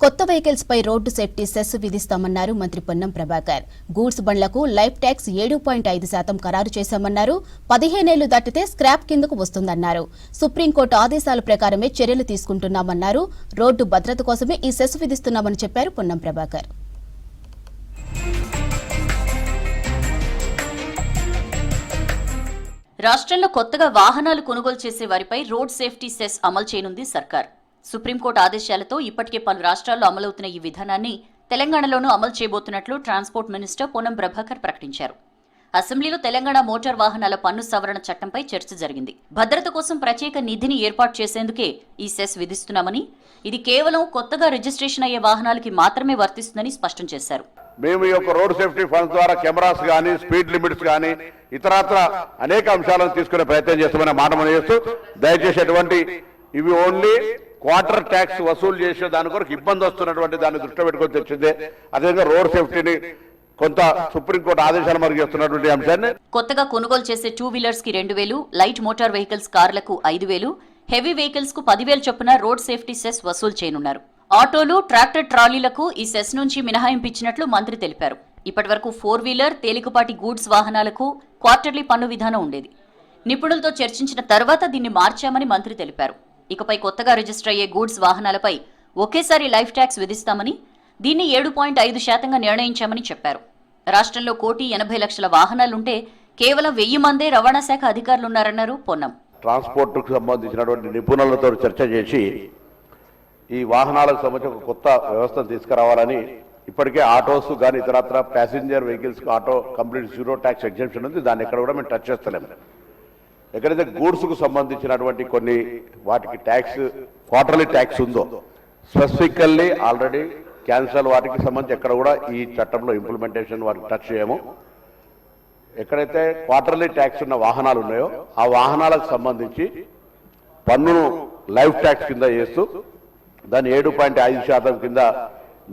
కొత్త వెహికల్స్ పై road safety cess విధిస్తామన్నారు మంత్రి Ponnam Prabhakar. Goods బండ్లకు లైఫ్ ట్యాక్స్ 7.5% ఖరారు చేశామన్నారు. 15 ఏళ్లు దాటితే స్క్రాప్ కిందకు వస్తుందన్నారు. సుప్రీంకోర్టు ఆదేశాల ప్రకారమే చర్యలు తీసుకుంటున్నామన్నారు. రోడ్డు భద్రత కోసమే ఈ సెస్ విధిస్తున్నామని చెప్పారు పొన్నం ప్రభాకర్. రాష్ట్రంలో కొత్తగా వాహనాలు కొనుగోలు చేసే వారిపై రోడ్ సేఫ్టీ సెస్ అమలు చేయనుంది సర్కార్. సుప్రీంకోర్టు ఆదేశాలతో ఇప్పటికే పలు రాష్ట్రాల్లో అమలవుతున్న ఈ విధానాన్ని తెలంగాణలోనూ అమలు చేయబోతున్నట్లు ట్రాన్స్పోర్ట్ మినిస్టర్ పొన్నం ప్రభాకర్ ప్రకటించారు. అసెంబ్లీలో తెలంగాణ మోటార్ వాహనాల పన్ను సవరణ చట్టంపై చర్చ జరిగింది. భద్రత కోసం ప్రత్యేక నిధిని ఏర్పాటు చేసేందుకే ఈ సెస్ విధిస్తున్నామని, ఇది కేవలం కొత్తగా రిజిస్ట్రేషన్ అయ్యే వాహనాలకి మాత్రమే వర్తిస్తుందని స్పష్టం చేశారు. మేము ఈ యొక్క రోడ్ సేఫ్టీ ఫండ్స్ ద్వారా కెమెరాస్ కానీ, స్పీడ్ లిమిట్స్ కానీ, ఇతరత్ర అనేక అంశాలను తీసుకునే ప్రయత్నం చేస్తామని మాట మనం చేస్తూ, దయచేసి అటువంటి ఇవి ఓన్లీ క్వార్టర్ ట్యాక్స్ వసూలు చేసే దాని కొరకు ఇబ్బంది వస్తున్నటువంటి దాన్ని దృష్టిలో పెట్టుకొని తెచ్చిందే. అదేవిధంగా రోడ్ సేఫ్టీని కొంత సుప్రీంకోర్టు ఆదేశాలు మరి చేస్తున్నటువంటి అంశాన్ని కొత్తగా కొనుగోలు చేసే 2 వీలర్స్ కి 2,000, లైట్ మోటార్ వెహికల్స్ కార్లకు 5,000, హెవీ వెహికల్స్ కు 10,000 చొప్పున రోడ్ సేఫ్టీ సెస్ వసూలు చేయనున్నారు. ఆటోలు, ట్రాక్టర్ ట్రాలీలకు ఈ సెస్ నుంచి మినహాయింపు ఇచ్చినట్లు మంత్రి తెలిపారు. ఇప్పటివరకు 4 వీలర్, తేలికపాటి గూడ్స్ వాహనాలకు క్వార్టర్లీ పన్ను విధానం ఉండేది. నిపుణులతో చర్చించిన తర్వాత దీన్ని మార్చామని మంత్రి తెలిపారు. ఇకపై కొత్తగా రిజిస్టర్ అయ్యే గూడ్స్ వాహనాలపై ఒకేసారి లైఫ్ ట్యాక్స్ విధిస్తామని, దీన్ని 7.5% నిర్ణయించామని చెప్పారు. రాష్ట్రంలో 1,80,00,000 వాహనాలుంటే కేవలం 1000 మందే రవాణా శాఖ అధికారులున్నారన్నారు పొన్నం. ట్రాన్స్పోర్ట్ కు సంబంధించినటువంటి నిపుణులతో చర్చ చేసి ఈ వాహనాలకు సంబంధించి ఒక కొత్త వ్యవస్థను తీసుకురావాలని, ఇప్పటికే ఆటోస్ కానీ ఇతరత్ర passenger vehicles auto complete 0 tax exemption ఉంది. దాన్ని ఎక్కడ కూడా మేము టచ్ చేస్తలేము. ఎక్కడైతే గూడ్స్కు సంబంధించినటువంటి కొన్ని వాటికి ట్యాక్స్ క్వార్టర్లీ ట్యాక్స్ ఉందో స్పెసిఫికల్లీ ఆల్రెడీ క్యాన్సల్ వాటికి సంబంధించి ఎక్కడ కూడా ఈ చట్టంలో ఇంప్లిమెంటేషన్ వాటికి టచ్ చేయము. ఎక్కడైతే క్వార్టర్లీ ట్యాక్స్ ఉన్న వాహనాలు ఉన్నాయో ఆ వాహనాలకు సంబంధించి పన్నును లైఫ్ ట్యాక్స్ కింద చేస్తూ దాన్ని 7.5% కింద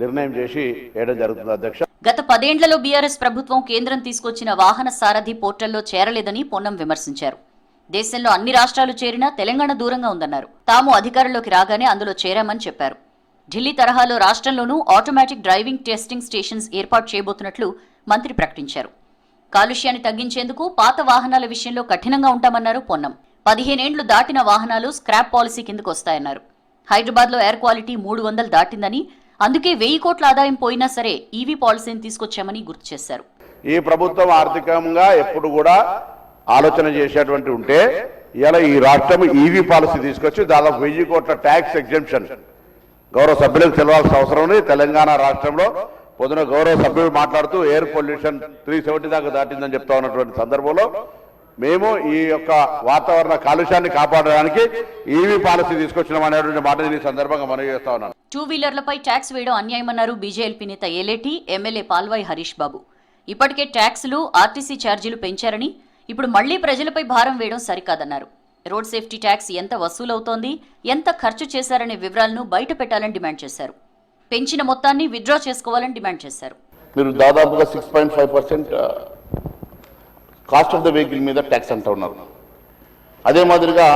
నిర్ణయం చేసి వేయడం జరుగుతుంది. అధ్యక్ష, గత 10 ఏళ్లలో బీఆర్ఎస్ ప్రభుత్వం కేంద్రం తీసుకొచ్చిన వాహన సారథి పోర్టల్లో చేరలేదని పొన్నం విమర్శించారు. దేశంలో అన్ని రాష్ట్రాలు చేరినా తెలంగాణ దూరంగా ఉందన్నారు. తాము అధికారంలోకి రాగానే అందులో చేరామని చెప్పారు. ఢిల్లీ తరహాలో రాష్ట్రంలోనూ ఆటోమేటిక్ డ్రైవింగ్ టెస్టింగ్ స్టేషన్స్ ఏర్పాటు చేయబోతున్నట్లు మంత్రి ప్రకటించారు. కాలుష్యాన్ని తగ్గించేందుకు పాత వాహనాల విషయంలో కఠినంగా ఉంటామన్నారు పొన్నం. 15 ఏళ్లు దాటిన వాహనాలు స్క్రాప్ పాలసీ కిందకు వస్తాయన్నారు. హైదరాబాద్లో ఎయిర్ క్వాలిటీ 300 దాటిందని, అందుకే 1000 కోట్ల ఆదాయం పోయినా సరే ఈవీ పాలసీని తీసుకొచ్చామని గుర్తు చేశారు. ఈ ప్రభుత్వం ఆర్థికంగా ఎప్పుడు కూడా ఆలోచన చేసేటువంటి ఉంటే ఇలా ఈ రాష్ట్రం ఈవీ పాలసీ తీసుకొచ్చి దాదాపు 1000 కోట్ల ట్యాక్స్ ఎగ్జంప్షన్ గౌరవ సభ్యులకు తెలవాల్సిన అవసరం ఉంది. తెలంగాణ రాష్ట్రంలో పొద్దున గౌరవ సభ్యులు మాట్లాడుతూ ఎయిర్ పొల్యూషన్ 370 దాకా దాటిందని చెప్తా ఉన్నటువంటి సందర్భంలో మేము ఈ యొక్క వాతావరణ కాలుష్యాన్ని కాపాడడానికి ఈవీ పాలసీ తీసుకొచ్చినాం అనేటువంటి మాట ఈ సందర్భంగా మనం చేస్తా ఉన్నాను. 2 వీలర్లపై ట్యాక్స్ వేయడం అన్యాయమన్నారు బీజేఎల్పీ నేత ఏలేటి, ఎమ్మెల్యే పాల్వాయి హరీష్ బాబు. ఇప్పటికే ట్యాక్సులు, ఆర్టీసీ ఛార్జీలు పెంచారని, ఇప్పుడు మళ్లీ ప్రజలపై భారం వేయడం సరికాదన్నారు. రోడ్ సేఫ్టీ ట్యాక్స్ ఎంత వసూలవుతోంది, ఎంత ఖర్చు చేశారనే వివరాలను బయట పెట్టాలని డిమాండ్ చేశారు. పెంచిన మొత్తాన్ని విత్డ్రా చేసుకోవాలని డిమాండ్ చేశారు. మీరు దాదాపుగా 6.5% కాస్ట్ ఆఫ్ ద వెహికల్ మీద ట్యాక్స్ అంటూ ఉన్నారు. అదే మాదిరిగా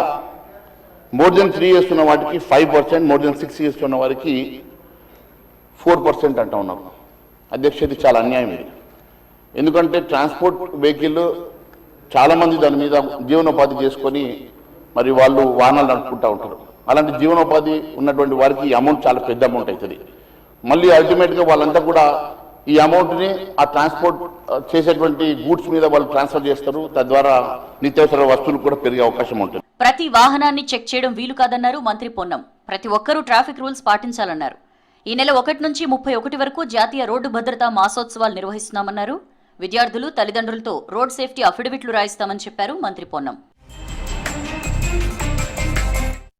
మోర్ దెన్ 3 ఇయర్స్ ఉన్న వాటికి 5%, మోర్ దెన్ 6 ఇయర్స్ ఉన్న వారికి 4% అంటూ ఉన్నారు. అధ్యక్ష, ఇది చాలా అన్యాయం. ఇది ఎందుకంటే ట్రాన్స్పోర్ట్ వెహికల్ చాలామంది దాని మీద జీవనోపాధి చేసుకొని మరి వాళ్ళు వాహనాలు నడుపుకుంటూ ఉంటారు. అలాంటి జీవనోపాధి ఉన్నటువంటి వారికి ఈ అమౌంట్ చాలా పెద్ద అమౌంట్ అవుతుంది. మళ్ళీ అల్టిమేట్గా వాళ్ళంతా కూడా ఈ అమౌంట్ని ఆ ట్రాన్స్పోర్ట్ చేసేటువంటి గూడ్స్ మీద వాళ్ళు ట్రాన్స్ఫర్ చేస్తారు. తద్వారా నిత్యావసర వస్తువులు కూడా పెరిగే అవకాశం ఉంటుంది. ప్రతి వాహనాన్ని చెక్ చేయడం వీలు కాదన్నారు మంత్రి పొన్నం. ప్రతి ఒక్కరూ ట్రాఫిక్ రూల్స్ పాటించాలన్నారు. ఈ నెల 1 నుంచి 31 వరకు జాతీయ రోడ్డు భద్రతా మాసోత్సవాలు నిర్వహిస్తున్నామన్నారు. విద్యార్థులు, తల్లిదండ్రులతో రోడ్ సేఫ్టీ అఫిడవిట్లు రాయిస్తామని చెప్పారు మంత్రి పొన్నం.